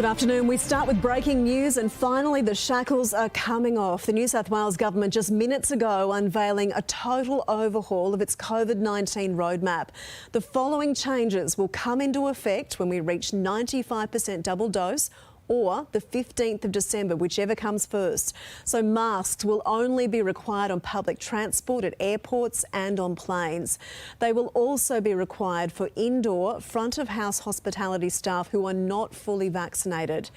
Good afternoon. We start with breaking news, and finally the shackles are coming off. The New South Wales government just minutes ago unveiling a total overhaul of its COVID-19 roadmap. The following changes will come into effect when we reach 95% double dose or the 15th of December, whichever comes first. So masks will only be required on public transport, at airports and on planes. They will also be required for indoor front-of-house hospitality staff who are not fully vaccinated.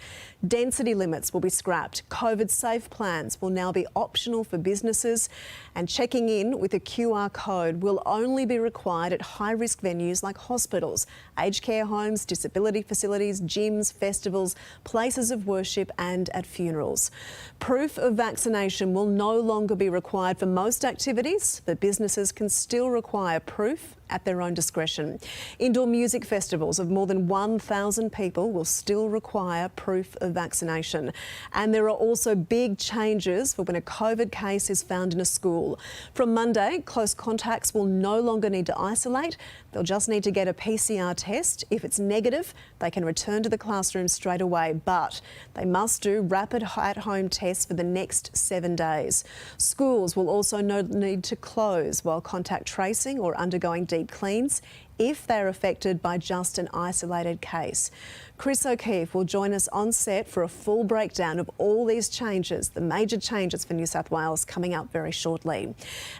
Density limits will be scrapped. COVID-safe plans will now be optional for businesses, and checking in with a QR code will only be required at high-risk venues like hospitals, aged care homes, disability facilities, gyms, festivals, places of worship and at funerals. Proof of vaccination will no longer be required for most activities, but businesses can still require proof at their own discretion. Indoor music festivals of more than 1,000 people will still require proof of vaccination. And there are also big changes for when a COVID case is found in a school. From Monday, close contacts will no longer need to isolate. They'll just need to get a PCR test. If it's negative, they can return to the classroom straight away, but they must do rapid at-home tests for the next 7 days. Schools will also need to close while contact tracing or undergoing deep cleans if they're affected by just an isolated case. Chris O'Keefe will join us on set for a full breakdown of all these changes, the major changes for New South Wales, coming up very shortly.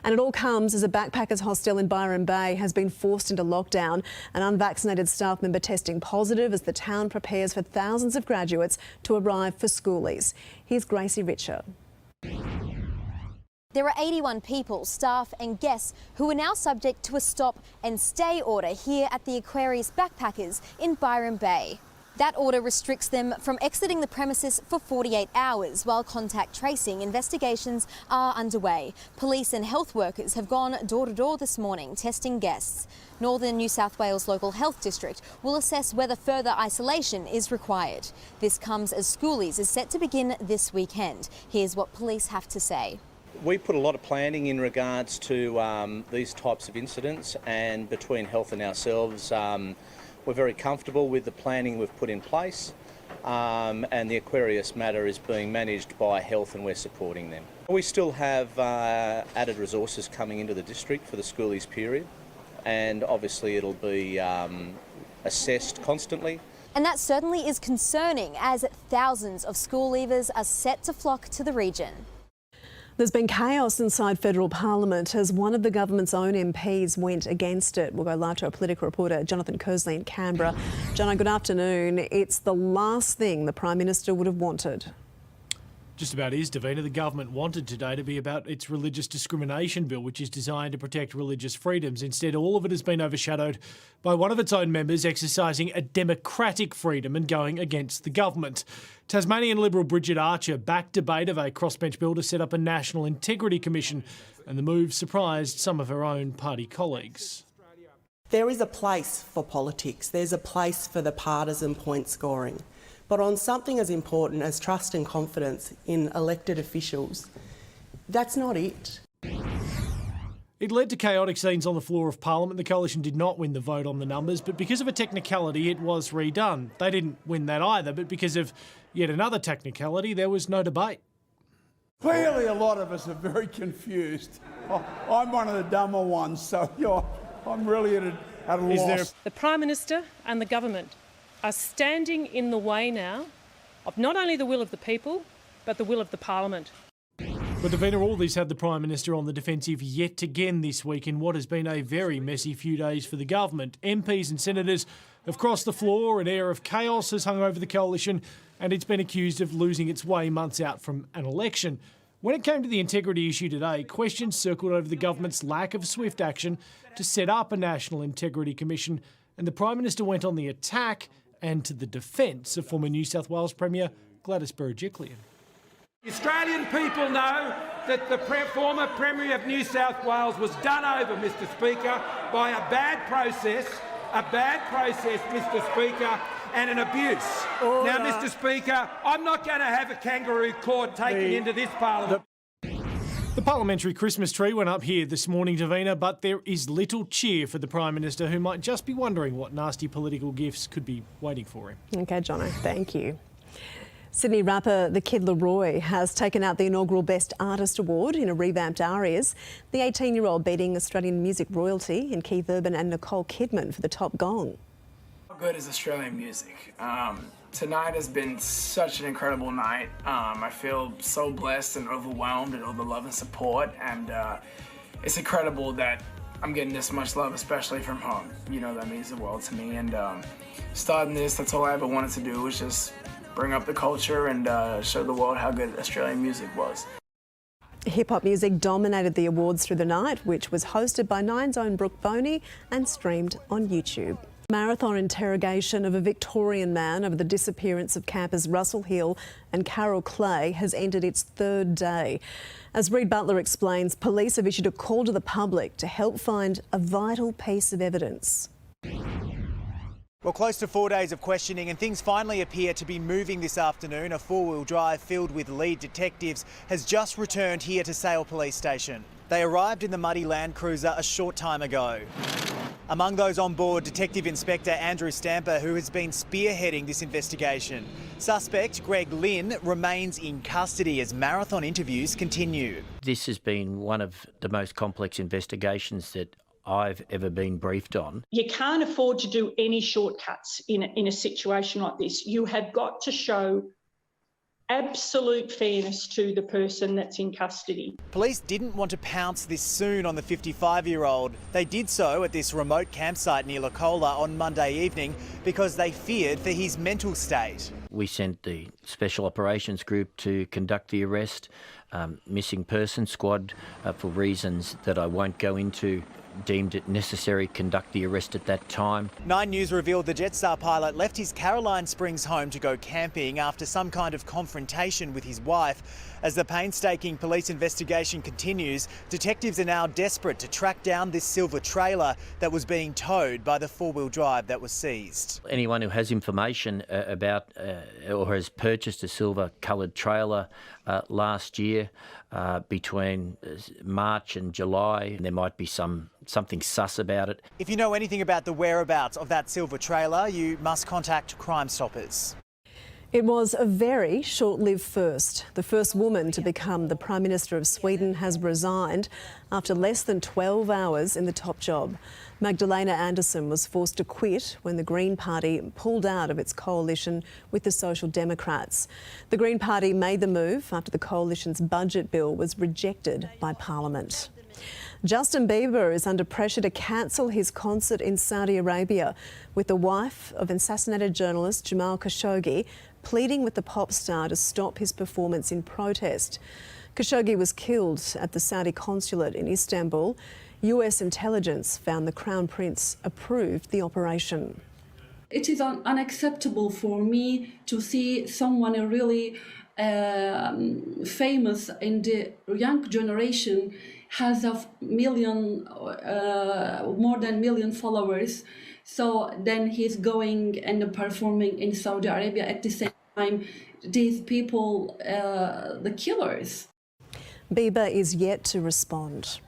And it all comes as a backpackers hostel in Byron Bay has been forced into lockdown. An unvaccinated staff member testing positive as the town prepares for thousands of graduates to arrive for schoolies. Here's Gracie Richer. There are 81 people, staff and guests who are now subject to a stop and stay order here at the Aquarius Backpackers in Byron Bay. That order restricts them from exiting the premises for 48 hours while contact tracing investigations are underway. Police and health workers have gone door to door this morning testing guests. Northern New South Wales Local Health District will assess whether further isolation is required. This comes as schoolies is set to begin this weekend. Here's what police have to say. We put a lot of planning in regards to these types of incidents, and between health and ourselves, we're very comfortable with the planning we've put in place, and the Aquarius matter is being managed by health and we're supporting them. We still have added resources coming into the district for the schoolies period, and obviously it'll be assessed constantly. And that certainly is concerning as thousands of school leavers are set to flock to the region. There's been chaos inside federal parliament as one of the government's own MPs went against it. We'll go live to our political reporter Jonathan Kersley in Canberra. Jono, good afternoon. It's the last thing the Prime Minister would have wanted. Just about is, Davina. The government wanted today to be about its religious discrimination bill, which is designed to protect religious freedoms. Instead, all of it has been overshadowed by one of its own members exercising a democratic freedom and going against the government. Tasmanian Liberal Bridget Archer backed debate of a crossbench bill to set up a National Integrity Commission, and the move surprised some of her own party colleagues. There is a place for politics. There's a place for the partisan point scoring. But on something as important as trust and confidence in elected officials, that's not it. It led to chaotic scenes on the floor of Parliament. The Coalition did not win the vote on the numbers, but because of a technicality, it was redone. They didn't win that either, but because of yet another technicality, there was no debate. Clearly, a lot of us are very confused. I'm one of the dumber ones, so I'm really at a loss. The Prime Minister and the government are standing in the way now of not only the will of the people, but the will of the Parliament. But Davina, all this had the Prime Minister on the defensive yet again this week in what has been a very messy few days for the government. MPs and senators have crossed the floor, an air of chaos has hung over the Coalition, and it's been accused of losing its way months out from an election. When it came to the integrity issue today, questions circled over the government's lack of swift action to set up a National Integrity Commission, and the Prime Minister went on the attack and to the defence of former New South Wales Premier Gladys Berejiklian. The Australian people know that the former Premier of New South Wales was done over, Mr Speaker, by a bad process, Mr Speaker, and an abuse. Order. Now, Mr Speaker, I'm not going to have a kangaroo court taken into this parliament. The parliamentary Christmas tree went up here this morning, Davina, but there is little cheer for the Prime Minister, who might just be wondering what nasty political gifts could be waiting for him. OK, Jono, thank you. Sydney rapper The Kid Laroi has taken out the inaugural Best Artist Award in a revamped Arias. The 18-year-old beating Australian music royalty in Keith Urban and Nicole Kidman for the top gong. How good is Australian music? Tonight has been such an incredible night. I feel so blessed and overwhelmed at all the love and support, and it's incredible that I'm getting this much love, especially from home. You know, that means the world to me, and starting this, that's all I ever wanted to do, was just bring up the culture and show the world how good Australian music was. Hip-hop music dominated the awards through the night, which was hosted by Nine's own Brooke Boney and streamed on YouTube. Marathon interrogation of a Victorian man over the disappearance of campers Russell Hill and Carol Clay has ended its third day. As Reid Butler explains, police have issued a call to the public to help find a vital piece of evidence. Well, close to 4 days of questioning and things finally appear to be moving this afternoon. A four-wheel drive filled with lead detectives has just returned here to Sale Police Station. They arrived in the muddy Land Cruiser a short time ago. Among those on board, Detective Inspector Andrew Stamper, who has been spearheading this investigation. Suspect Greg Lynn remains in custody as marathon interviews continue. This has been one of the most complex investigations that I've ever been briefed on. You can't afford to do any shortcuts in a situation like this. You have got to show absolute fairness to the person that's in custody. Police didn't want to pounce this soon on the 55-year-old. They did so at this remote campsite near Lacola on Monday evening because they feared for his mental state. We sent the Special Operations Group to conduct the arrest, missing person squad, for reasons that I won't go into, deemed it necessary to conduct the arrest at that time. 9 News revealed the Jetstar pilot left his Caroline Springs home to go camping after some kind of confrontation with his wife. As the painstaking police investigation continues, detectives are now desperate to track down this silver trailer that was being towed by the four-wheel drive that was seized. Anyone who has information about or has purchased a silver-coloured trailer last year between March and July, there might be something sus about it. If you know anything about the whereabouts of that silver trailer, you must contact Crime Stoppers. It was a very short-lived first. The first woman to become the Prime Minister of Sweden has resigned after less than 12 hours in the top job. Magdalena Andersson was forced to quit when the Green Party pulled out of its coalition with the Social Democrats. The Green Party made the move after the coalition's budget bill was rejected by Parliament. Justin Bieber is under pressure to cancel his concert in Saudi Arabia, with the wife of assassinated journalist Jamal Khashoggi pleading with the pop star to stop his performance in protest. Khashoggi was killed at the Saudi consulate in Istanbul. US intelligence found the Crown Prince approved the operation. It is unacceptable for me to see someone really famous in the young generation has a million, more than 1 million followers. So then he's going and performing in Saudi Arabia at the same time. These people, the killers. Bieber is yet to respond.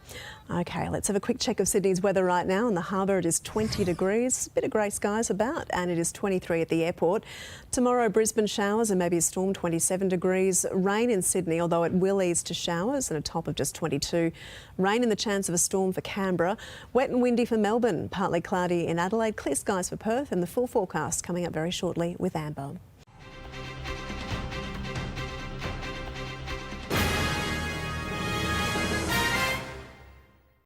OK, let's have a quick check of Sydney's weather right now. In the harbour, it is 20 degrees, a bit of grey skies about, and it is 23 at the airport. Tomorrow, Brisbane showers and maybe a storm, 27 degrees. Rain in Sydney, although it will ease to showers and a top of just 22. Rain and the chance of a storm for Canberra. Wet and windy for Melbourne, partly cloudy in Adelaide. Clear skies for Perth, and the full forecast coming up very shortly with Amber.